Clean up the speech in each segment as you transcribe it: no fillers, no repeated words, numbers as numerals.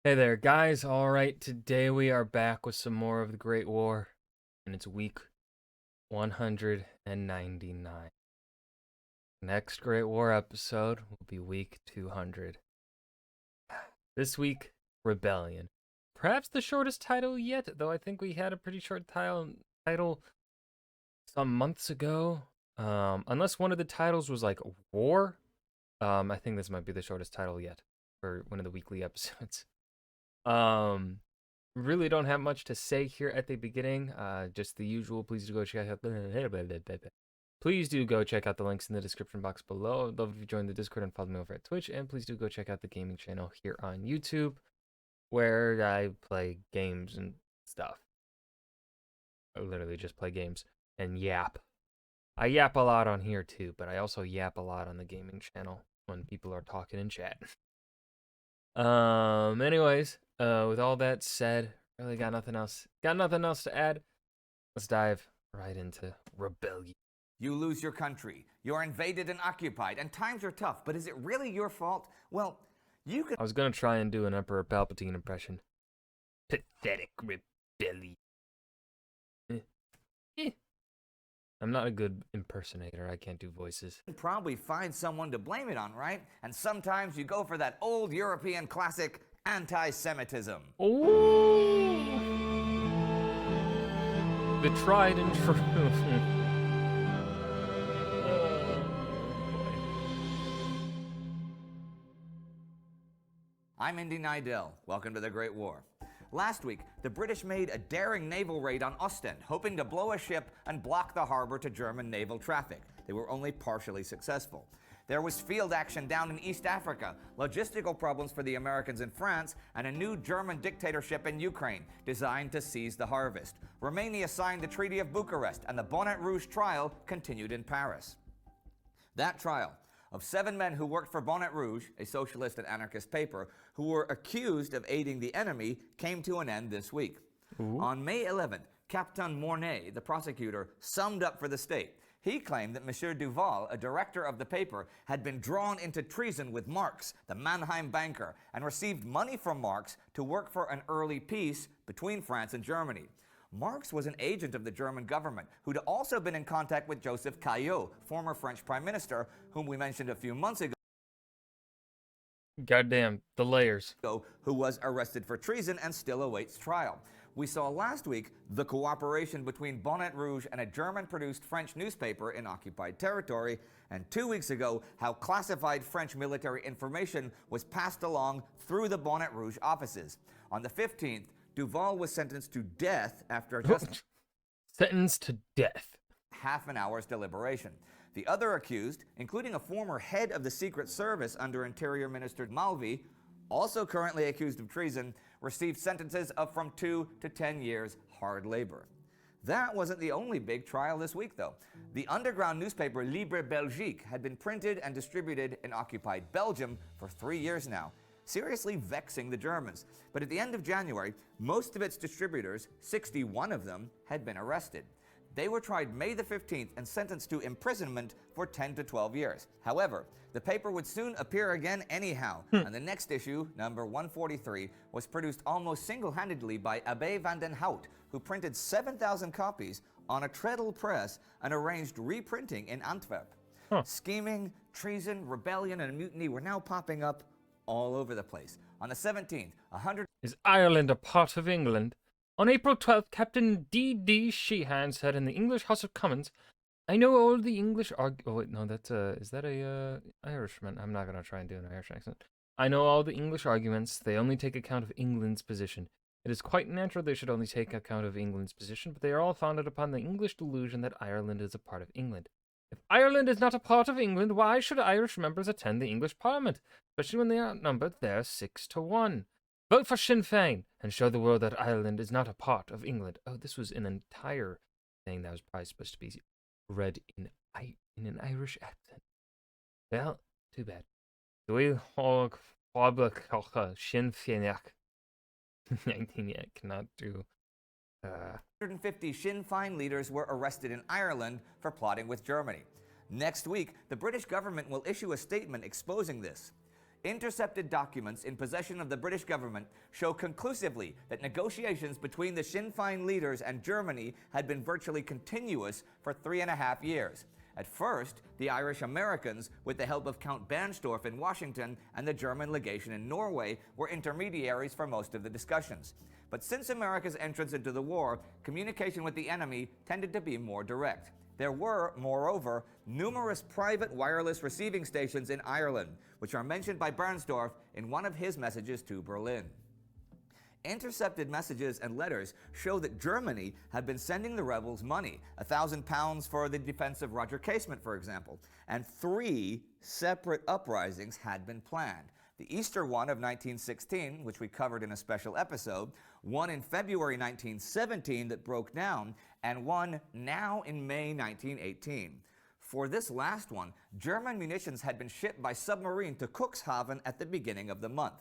Hey there, guys. All right, today we are back with some more of the Great War, and it's week 199. Next Great War episode will be week 200. This week, Rebellion. Perhaps the shortest title yet, though I think we had a pretty short title some months ago. Unless one of the titles was like War. I think this might be the shortest title yet for one of the weekly episodes. Really don't have much to say here at the beginning. Just the usual. Please do go check out Please do go check out the links in the description box below. I'd love if you join the Discord and follow me over at Twitch. And please do go check out the gaming channel here on YouTube, where I play games and stuff. I literally just play games and yap. I yap a lot on here too, but I also yap a lot on the gaming channel when people are talking in chat. Anyways, with all that said, really got nothing else to add. Let's dive right into Rebellion. You lose your country, you're invaded and occupied, and times are tough, but is it really your fault? Well, you can— I was gonna try and do an Emperor Palpatine impression. Pathetic rebellion. I'm not a good impersonator. I can't do voices. probably find someone to blame it on, right? And sometimes you go for that old European classic, anti-Semitism. Ooh! The tried and true. I'm Indy Nidell. Welcome to the Great War. Last week, the British made a daring naval raid on Ostend, hoping to blow a ship and block the harbor to German naval traffic. They were only partially successful. There was field action down in East Africa, logistical problems for the Americans in France, and a new German dictatorship in Ukraine designed to seize the harvest. Romania signed the Treaty of Bucharest, and the Bonnet Rouge trial continued in Paris. That trial of 7 men who worked for Bonnet Rouge, a socialist and anarchist paper, who were accused of aiding the enemy, came to an end this week. Ooh. On May 11th, Captain Mornay, the prosecutor, summed up for the state. He claimed that Monsieur Duval, a director of the paper, had been drawn into treason with Marx, the Mannheim banker, and received money from Marx to work for an early peace between France and Germany. Marx was an agent of the German government who'd also been in contact with Joseph Caillaux, former French prime minister, whom we mentioned a few months ago. Goddamn, the layers. Who was arrested for treason and still awaits trial. We saw last week the cooperation between Bonnet Rouge and a German-produced French newspaper in occupied territory, and 2 weeks ago how classified French military information was passed along through the Bonnet Rouge offices. On the 15th, Duval was sentenced to death after just sentenced to death. half an hour's deliberation. The other accused, including a former head of the Secret Service under Interior Minister Malvi, also currently accused of treason, received sentences of from 2 to 10 years hard labor. That wasn't the only big trial this week, though. The underground newspaper Libre Belgique had been printed and distributed in occupied Belgium for 3 years now, seriously vexing the Germans. But at the end of January, most of its distributors, 61 of them, had been arrested. They were tried May the 15th and sentenced to imprisonment for 10 to 12 years. However, the paper would soon appear again anyhow, and the next issue, number 143, was produced almost single-handedly by Abbe van den Hout, who printed 7,000 copies on a treadle press and arranged reprinting in Antwerp. Scheming, treason, rebellion, and mutiny were now popping up all over the place. On the 17th, 100... Is Ireland a part of England? On April 12th, Captain D.D. Sheehan said in the English House of Commons, I know all the English oh wait, no, that's is that a Irishman? I'm not gonna try and do an Irish accent. I know all the English arguments, they only take account of England's position. It is quite natural they should only take account of England's position, but they are all founded upon the English delusion that Ireland is a part of England. If Ireland is not a part of England, why should Irish members attend the English Parliament, especially when they are outnumbered there 6-1? Vote for Sinn Féin and show the world that Ireland is not a part of England. Oh, this was an entire thing that was probably supposed to be read in an Irish accent. Well, too bad. Dwy hog Sinn Féin. 19 yet cannot do. 150 Sinn Féin leaders were arrested in Ireland for plotting with Germany. Next week, the British government will issue a statement exposing this. intercepted documents in possession of the British government show conclusively that negotiations between the Sinn Féin leaders and Germany had been virtually continuous for 3.5 years. At first, the Irish Americans, with the help of Count Bernstorff in Washington and the German legation in Norway, were intermediaries for most of the discussions. But since America's entrance into the war, communication with the enemy tended to be more direct. There were, moreover, numerous private wireless receiving stations in Ireland, which are mentioned by Bernstorff in one of his messages to Berlin. Intercepted messages and letters show that Germany had been sending the rebels money, £1,000 for the defense of Roger Casement, for example, and 3 separate uprisings had been planned. The Easter one of 1916, which we covered in a special episode, one in February 1917 that broke down, and one now in May 1918. For this last one, German munitions had been shipped by submarine to Cuxhaven at the beginning of the month.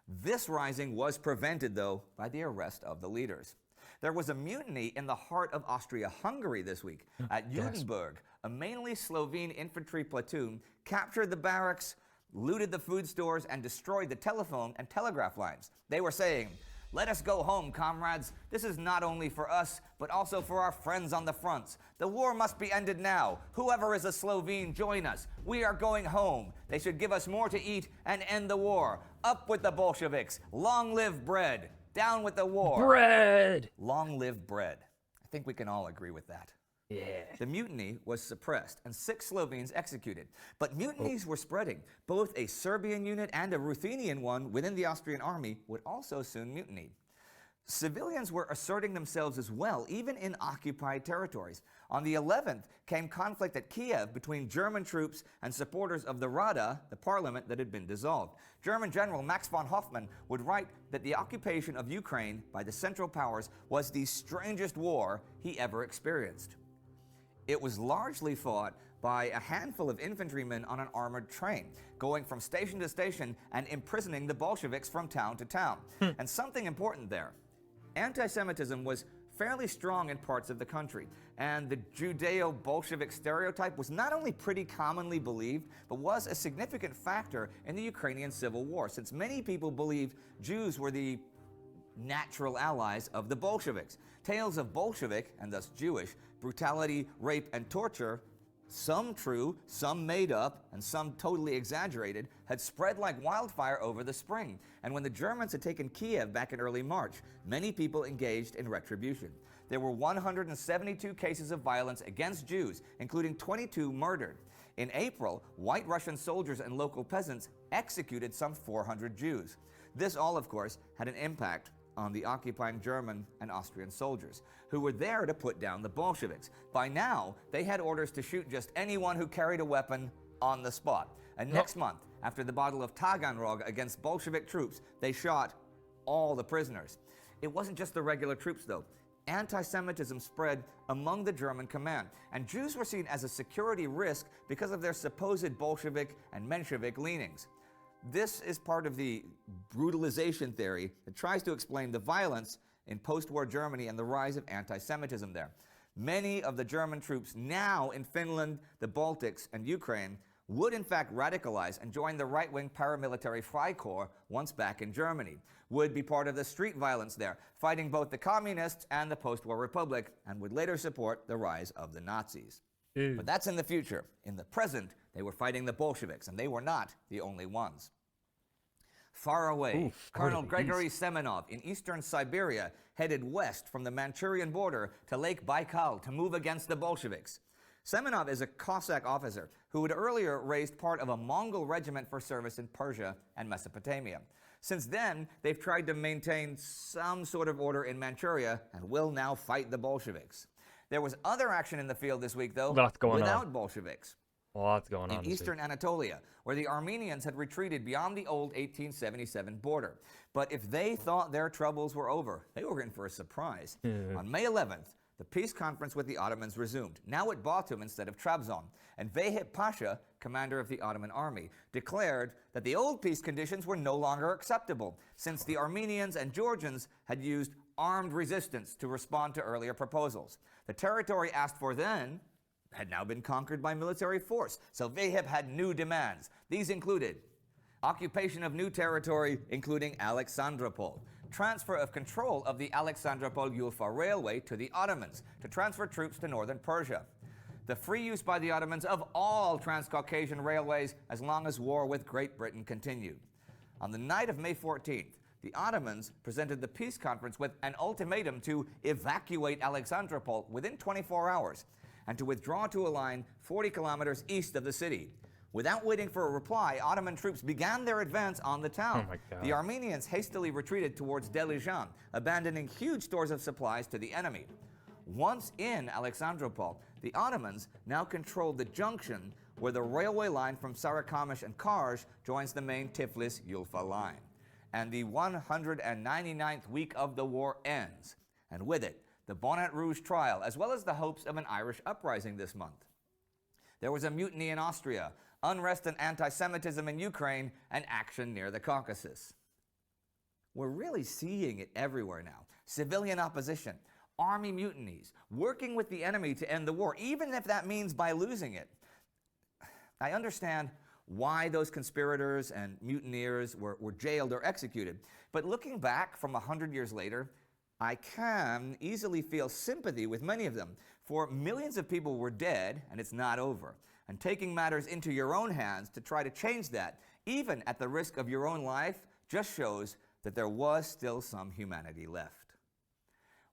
This rising was prevented, though, by the arrest of the leaders. There was a mutiny in the heart of Austria-Hungary this week. At Judenburg, a mainly Slovene infantry platoon captured the barracks, looted the food stores, and destroyed the telephone and telegraph lines. They were saying, "Let us go home, comrades. This is not only for us, but also for our friends on the fronts. The war must be ended now. Whoever is a Slovene, join us. We are going home. They should give us more to eat and end the war. Up with the Bolsheviks. Long live bread. Down with the war." Bread! Long live bread. I think we can all agree with that. Yeah. The mutiny was suppressed and 6 Slovenes executed. But mutinies were spreading. Both a Serbian unit and a Ruthenian one within the Austrian army would also soon mutiny. Civilians were asserting themselves as well, even in occupied territories. On the 11th came conflict at Kiev between German troops and supporters of the Rada, the parliament that had been dissolved. German General Max von Hoffmann would write that the occupation of Ukraine by the Central Powers was the strangest war he ever experienced. It was largely fought by a handful of infantrymen on an armored train, going from station to station and imprisoning the Bolsheviks from town to town. And something important there, anti-Semitism was fairly strong in parts of the country, and the Judeo-Bolshevik stereotype was not only pretty commonly believed, but was a significant factor in the Ukrainian Civil War, since many people believed Jews were the natural allies of the Bolsheviks. Tales of Bolshevik, and thus Jewish, brutality, rape, and torture, some true, some made up, and some totally exaggerated, had spread like wildfire over the spring. And when the Germans had taken Kiev back in early March, many people engaged in retribution. There were 172 cases of violence against Jews, including 22 murdered. In April, white Russian soldiers and local peasants executed some 400 Jews. This all, of course, had an impact on the occupying German and Austrian soldiers, who were there to put down the Bolsheviks. By now, they had orders to shoot just anyone who carried a weapon on the spot. And next month, after the Battle of Taganrog against Bolshevik troops, they shot all the prisoners. It wasn't just the regular troops, though. Anti-Semitism spread among the German command, and Jews were seen as a security risk because of their supposed Bolshevik and Menshevik leanings. This is part of the brutalization theory that tries to explain the violence in post-war Germany and the rise of anti-Semitism there. Many of the German troops now in Finland, the Baltics, and Ukraine would in fact radicalize and join the right-wing paramilitary Freikorps once back in Germany, would be part of the street violence there, fighting both the communists and the post-war republic, and would later support the rise of the Nazis. But that's in the future. In the present, they were fighting the Bolsheviks, and they were not the only ones. Far away, Colonel Gregory Semenov in eastern Siberia headed west from the Manchurian border to Lake Baikal to move against the Bolsheviks. Semenov is a Cossack officer who had earlier raised part of a Mongol regiment for service in Persia and Mesopotamia. Since then, they've tried to maintain some sort of order in Manchuria and will now fight the Bolsheviks. There was other action in the field this week, though, without Bolsheviks. Lots going on in eastern Anatolia, where the Armenians had retreated beyond the old 1877 border. But if they thought their troubles were over, they were in for a surprise. On May 11th, the peace conference with the Ottomans resumed, now at Batum instead of Trabzon, and Vehip Pasha, commander of the Ottoman army, declared that the old peace conditions were no longer acceptable, since the Armenians and Georgians had used armed resistance to respond to earlier proposals. The territory asked for then had now been conquered by military force, so Vehip had new demands. These included occupation of new territory, including Alexandropol, transfer of control of the Alexandropol-Yulfa Railway to the Ottomans to transfer troops to northern Persia, the free use by the Ottomans of all Transcaucasian railways as long as war with Great Britain continued. On the night of May 14th, the Ottomans presented the peace conference with an ultimatum to evacuate Alexandropol within 24 hours and to withdraw to a line 40 kilometers east of the city. Without waiting for a reply, Ottoman troops began their advance on the town. Oh my God. The Armenians hastily retreated towards Delijan, abandoning huge stores of supplies to the enemy. Once in Alexandropol, the Ottomans now controlled the junction where the railway line from Sarıkamış and Kars joins the main Tiflis-Yulfa line. And the 199th week of the war ends, and with it, the Bonnet Rouge trial, as well as the hopes of an Irish uprising this month. There was a mutiny in Austria, unrest and anti-Semitism in Ukraine, and action near the Caucasus. We're really seeing it everywhere now. Civilian opposition, army mutinies, working with the enemy to end the war, even if that means by losing it. I understand why those conspirators and mutineers were jailed or executed, but looking back from 100 years later, I can easily feel sympathy with many of them, for millions of people were dead and it's not over. And taking matters into your own hands to try to change that, even at the risk of your own life, just shows that there was still some humanity left.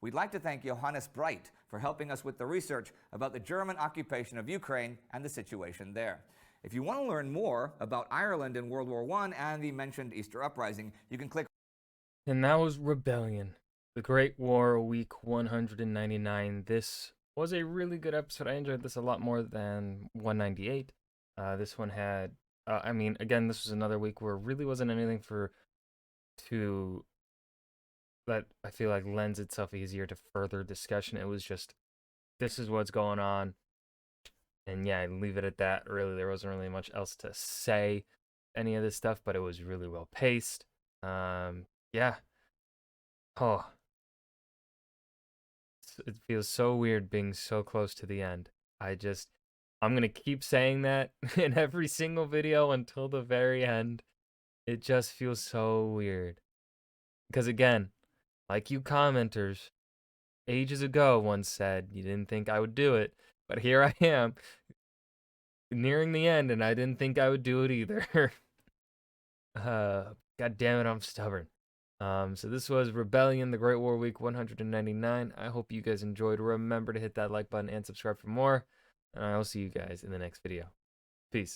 We'd like to thank Johannes Breit for helping us with the research about the German occupation of Ukraine and the situation there. If you want to learn more about Ireland in World War I and the mentioned Easter Uprising, you can click. And that was Rebellion, the Great War, week 199. This was a really good episode. I enjoyed this a lot more than 198. This one had, I mean, again, this was another week where it really wasn't anything that I feel like lends itself easier to further discussion. It was just, this is what's going on. And yeah, leave it at that. Really, there wasn't really much else to say, any of this stuff, but it was really well paced. Yeah. Oh. It feels so weird being so close to the end. I'm going to keep saying that in every single video until the very end. It just feels so weird. Because again, like you commenters ages ago once said, you didn't think I would do it. But here I am, nearing the end, and I didn't think I would do it either. God damn it, I'm stubborn. So this was Rebellion, the Great War Week 199. I hope you guys enjoyed. Remember to hit that like button and subscribe for more. And I will see you guys in the next video. Peace.